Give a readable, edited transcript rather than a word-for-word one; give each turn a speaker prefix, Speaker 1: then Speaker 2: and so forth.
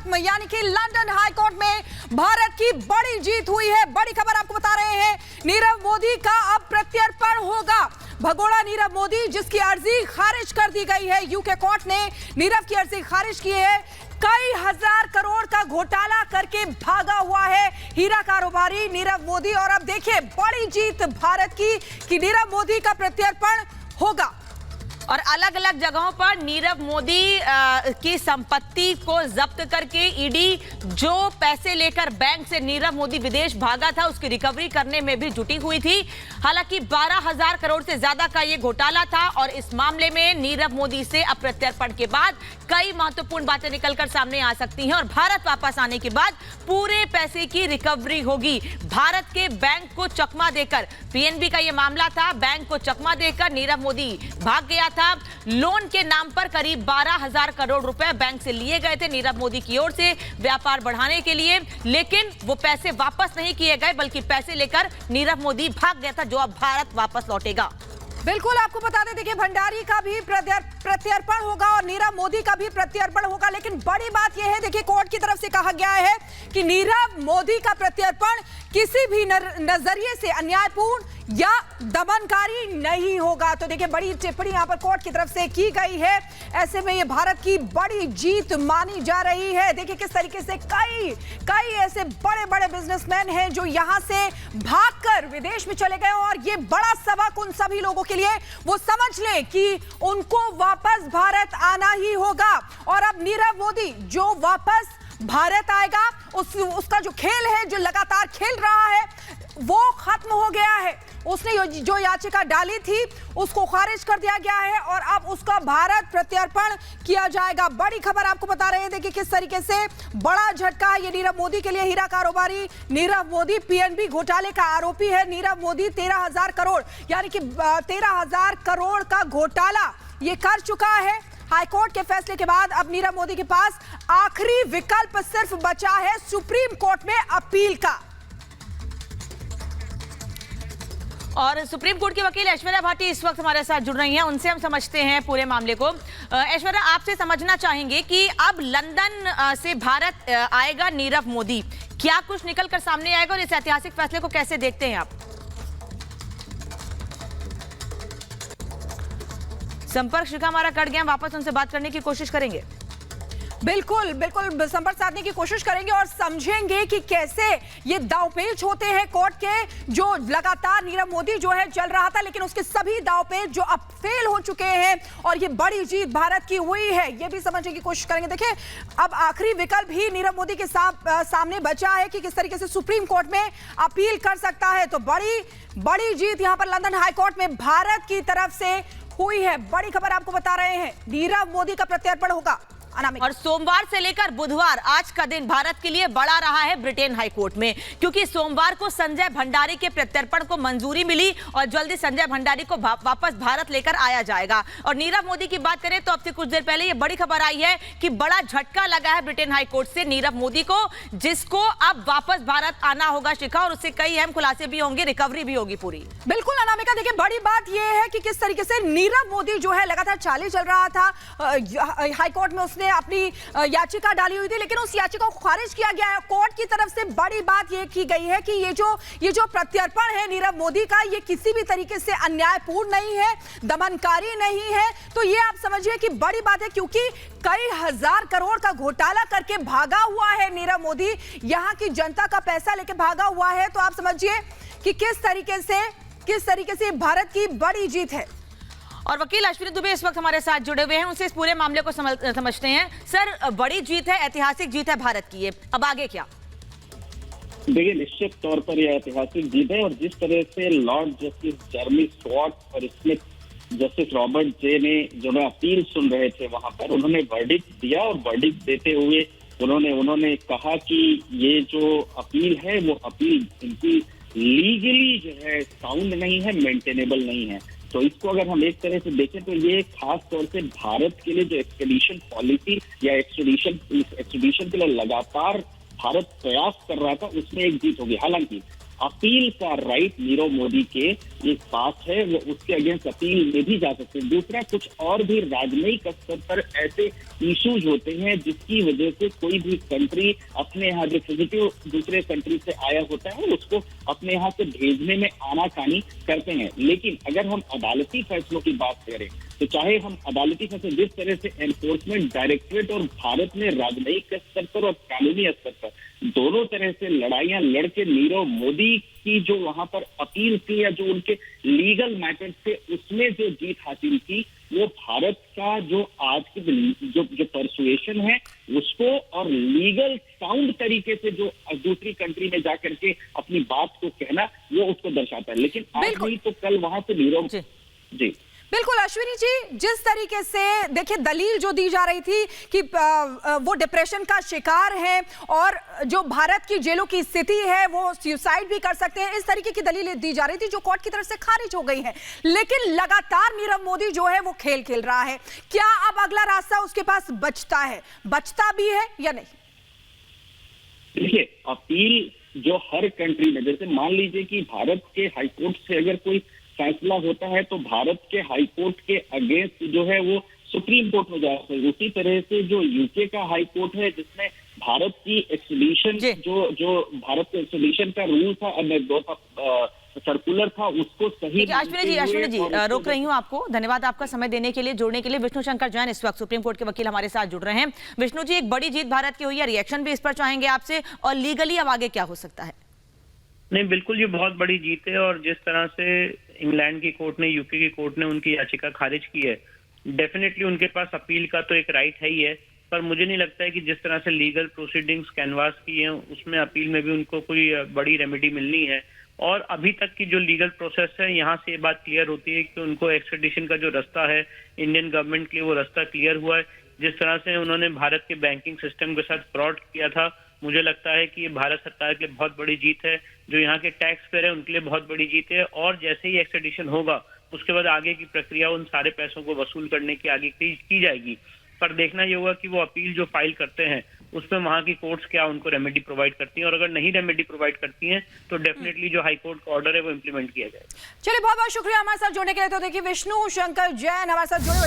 Speaker 1: खत्म, यानी कि लंदन हाई कोर्ट में भारत की बड़ी जीत हुई है। बड़ी खबर आपको बता रहे हैं, नीरव मोदी का अब प्रत्यर्पण होगा। भगोड़ा नीरव मोदी, जिसकी अर्जी खारिज कर दी गई है, यूके कोर्ट ने नीरव की अर्जी खारिज की है। कई हजार करोड़ का घोटाला करके भागा हुआ है हीरा कारोबारी नीरव मोदी। और अब देखिए बड़ी जीत भारत की कि नीरव मोदी का प्रत्यर्पण होगा।
Speaker 2: और अलग अलग जगहों पर नीरव मोदी की संपत्ति को जब्त करके ईडी जो पैसे लेकर बैंक से नीरव मोदी विदेश भागा था उसकी रिकवरी करने में भी जुटी हुई थी। हालांकि 12,000 करोड़ से ज्यादा का ये घोटाला था और इस मामले में नीरव मोदी से अप्रत्यर्पण के बाद कई महत्वपूर्ण बातें निकलकर सामने आ सकती हैं और भारत वापस आने के बाद पूरे पैसे की रिकवरी होगी। भारत के बैंक को चकमा देकर, पीएनबी का ये मामला था, बैंक को चकमा देकर नीरव मोदी भाग गया था। लोन के नाम पर करीब 12,000 करोड़ रुपए बैंक से लिए गए थे नीरव मोदी की ओर से व्यापार बढ़ाने के लिए, लेकिन वो पैसे वापस नहीं किए गए बल्कि पैसे लेकर नीरव मोदी भाग गया था, जो अब भारत वापस लौटेगा।
Speaker 1: बिल्कुल आपको बता दें, देखिए भंडारी का भी प्रत्यर्पण होगा और नीरव मोदी का भी प्रत्यर्पण होगा। लेकिन बड़ी बात यह है, देखिए कोर्ट की तरफ से कहा गया है कि नीरव मोदी का प्रत्यर्पण किसी भी नजरिए से अन्यायपूर्ण या दमनकारी नहीं होगा। तो देखिए बड़ी टिप्पणी यहां पर कोर्ट की तरफ से की गई है। ऐसे में ये भारत की बड़ी जीत मानी जा रही है। देखिए किस तरीके से कई ऐसे बड़े बड़े बिजनेसमैन हैं जो यहां से भागकर विदेश में चले गए और ये बड़ा सबक उन सभी लोगों के लिए, वो समझ लें कि उनको वापस भारत आना ही होगा। और अब नीरव मोदी जो वापस भारत आएगा, उसका जो खेल है, जो लगातार खेल रहा है, वो खत्म हो गया है। उसने जो याचिका डाली थी उसको खारिज कर दिया गया है और अब उसका भारत प्रत्यर्पण किया जाएगा। बड़ी खबर आपको बता रहे हैं, देखिए किस तरीके से बड़ा झटका है ये नीरव मोदी के लिए। हीरा कारोबारी नीरव मोदी पीएनबी घोटाले का आरोपी है। नीरव मोदी 13,000 करोड़ यानी कि 13,000 करोड़ का घोटाला ये कर चुका है। हाईकोर्ट के फैसले के बाद अब नीरव मोदी के पास आखिरी विकल्प सिर्फ बचा है सुप्रीम कोर्ट में अपील का।
Speaker 2: और सुप्रीम कोर्ट की वकील ऐश्वर्या भाटी इस वक्त हमारे साथ जुड़ रही हैं, उनसे हम समझते हैं पूरे मामले को। ऐश्वर्या, आपसे समझना चाहेंगे कि अब लंदन से भारत आएगा नीरव मोदी, क्या कुछ निकलकर सामने आएगा और इस ऐतिहासिक फैसले को कैसे देखते हैं आप? संपर्क शिखा हमारा कट गया, वापस उनसे बात करने की कोशिश करेंगे।
Speaker 1: बिल्कुल संपर्क साधने की कोशिश करेंगे और समझेंगे कि कैसे ये दांवपेच होते हैं कोर्ट के। जो लगातार नीरव मोदी जो है चल रहा था, लेकिन उसके सभी दांवपेच जो अब फेल हो चुके हैं और ये बड़ी जीत भारत की हुई है, ये भी समझने की कोशिश करेंगे। देखिए अब आखिरी विकल्प ही नीरव मोदी के सामने बचा है कि किस तरीके से सुप्रीम कोर्ट में अपील कर सकता है। तो बड़ी जीत यहां पर लंदन हाईकोर्ट में भारत की तरफ से हुई है। बड़ी खबर आपको बता रहे हैं, नीरव मोदी का प्रत्यर्पण होगा।
Speaker 2: और सोमवार से लेकर बुधवार, आज का दिन भारत के लिए बड़ा रहा है ब्रिटेन हाईकोर्ट में, क्योंकि सोमवार को संजय भंडारी के प्रत्यर्पण को मंजूरी मिली और जल्दी संजय भंडारी को वापस भारत लेकर आया जाएगा। और नीरव मोदी की बात करें तो अब से कुछ देर पहले ये बड़ी खबर आई है कि बड़ा झटका लगा है ब्रिटेन हाईकोर्ट से नीरव मोदी को, जिसको अब वापस भारत आना होगा शिखा, और उससे कई अहम खुलासे भी होंगे, रिकवरी भी होगी पूरी।
Speaker 1: बिल्कुल अनामिका, देखिए बड़ी बात यह है कि किस तरीके से नीरव मोदी जो है लगातार चाली चल रहा था। हाईकोर्ट में उसने अपनी याचिका डाली हुई थी, लेकिन उस याचिका को खारिज किया गया है कोर्ट की तरफ से। बड़ी बात यह की गई है कि ये जो प्रत्यर्पण है नीरव मोदी का, ये किसी भी तरीके से अन्यायपूर्ण नहीं है, दमनकारी नहीं है। तो ये आप समझिए कि बड़ी बात है, क्योंकि कई हजार करोड़ का घोटाला करके भागा हुआ है नीरव मोदी, यहां की जनता का पैसा लेके भागा हुआ है। तो आप समझिए कि किस तरीके से भारत की बड़ी जीत है।
Speaker 2: और वकील अश्विनी दुबे इस वक्त हमारे साथ जुड़े हुए हैं, उनसे इस पूरे मामले को समझते हैं। सर, बड़ी जीत है, ऐतिहासिक जीत है भारत की, ये अब आगे क्या?
Speaker 3: देखिए निश्चित तौर पर यह ऐतिहासिक जीत है और जिस तरह से लॉर्ड जस्टिस जर्मी स्वॉट और स्मिथ, जस्टिस रॉबर्ट जे ने जो है अपील सुन रहे थे वहां पर, उन्होंने वर्डिक्ट दिया और वर्डिक्ट देते हुए उन्होंने कहा कि ये जो अपील है वो अपील इनकी लीगली जो है साउंड नहीं है, मेंटेनेबल नहीं है। तो इसको अगर हम एक तरह से देखें तो ये खास तौर से भारत के लिए जो एक्सट्रेडिशन पॉलिसी या एक्सट्रेडिशन के लिए लगातार भारत प्रयास कर रहा था, उसमें एक जीत होगी। हालांकि अपील का राइट नीरव मोदी के एक पास है, वो उसके अगेंस्ट अपील में भी जा सकते हैं। दूसरा, कुछ और भी राजनयिक स्तर पर ऐसे इश्यूज होते हैं जिसकी वजह से कोई भी कंट्री अपने यहाँ जो पॉजिटिव दूसरे कंट्री से आया होता है उसको अपने यहाँ से भेजने में आनाकानी करते हैं। लेकिन अगर हम अदालती फैसलों की बात करें तो चाहे हम अदालती फैसले जिस तरह से एनफोर्समेंट डायरेक्टरेट और भारत में राजनयिक स्तर पर और कानूनी स्तर पर दोनों तरह से लड़ाइयां लड़के नीरव मोदी की जो वहां पर अपील थी या जो उनके लीगल मैटर्स थे उसमें जो जीत हासिल की, वो भारत का जो आज की जो परसुएशन है उसको और लीगल साउंड तरीके से जो दूसरी कंट्री में जाकर के अपनी बात को कहना, वो उसको दर्शाता है। लेकिन आज नहीं तो कल वहां से नीरव जी
Speaker 1: बिल्कुल अश्विनी जी, जिस तरीके से देखिए दलील जो दी जा रही थी कि वो डिप्रेशन का शिकार है और जो भारत की जेलों की स्थिति है वो सुसाइड भी कर सकते हैं, इस तरीके की दलीलें दी जा रही थी जो कोर्ट की तरफ से खारिज हो गई है। लेकिन लगातार नीरव मोदी जो है वो खेल खेल रहा है। क्या अब अगला रास्ता उसके पास बचता भी है या नहीं?
Speaker 3: देखिए, अपील जो हर कंट्री में, जैसे मान लीजिए कि भारत के हाईकोर्ट से अगर कोई फैसला होता है तो भारत के हाईकोर्ट के अगेंस्ट जो है वो सुप्रीम कोर्ट में जा सकते हैं। उसी तरह से जो यूके का हाईकोर्ट है जिसमें भारत की एक्सट्रेडिशन जो भारत के एक्सट्रेडिशन का रूल था सर्कुलर था उसको सही।
Speaker 2: अश्विनी जी रोक रही हूँ आपको। धन्यवाद आपका समय देने के लिए, जोड़ने के लिए। विष्णु शंकर जैन इस वक्त सुप्रीम कोर्ट के वकील हमारे साथ जुड़ रहे हैं। विष्णु जी, एक बड़ी जीत भारत की हुई है, रिएक्शन भी इस पर चाहेंगे आपसे, और लीगली अब आगे क्या हो सकता है?
Speaker 4: नहीं, बिल्कुल ये बहुत बड़ी जीत है और जिस तरह से इंग्लैंड की कोर्ट ने, यूके की कोर्ट ने उनकी याचिका खारिज की है, डेफिनेटली उनके पास अपील का तो एक राइट है ही है। पर मुझे नहीं लगता है कि जिस तरह से लीगल प्रोसीडिंग्स कैनवास की हैं उसमें अपील में भी उनको कोई बड़ी रेमेडी मिलनी है। और अभी तक की जो लीगल प्रोसेस है, यहाँ से ये बात क्लियर होती है कि उनको एक्सट्रेडिशन का जो रास्ता है इंडियन गवर्नमेंट के लिए, वो रास्ता क्लियर हुआ है। जिस तरह से उन्होंने भारत के बैंकिंग सिस्टम के साथ फ्रॉड किया था, मुझे लगता है कि ये भारत सरकार के लिए बहुत बड़ी जीत है। जो यहाँ के टैक्स पेयर है उनके लिए बहुत बड़ी जीत है। और जैसे ही एक्सट्रेडिशन होगा उसके बाद आगे की प्रक्रिया उन सारे पैसों को वसूल करने की आगे की जाएगी। पर देखना ये होगा कि वो अपील जो फाइल करते हैं उसमें वहाँ की कोर्ट्स क्या उनको रेमेडी प्रोवाइड करती हैं, और अगर नहीं रेमेडी प्रोवाइड करती हैं तो डेफिनेटली जो हाई कोर्ट का ऑर्डर है वो इम्प्लीमेंट किया जाएगा।
Speaker 1: चलिए, बहुत बहुत शुक्रिया हमारे साथ जुड़ने के लिए। तो देखिए, विष्णु शंकर जैन हमारे साथ जुड़े।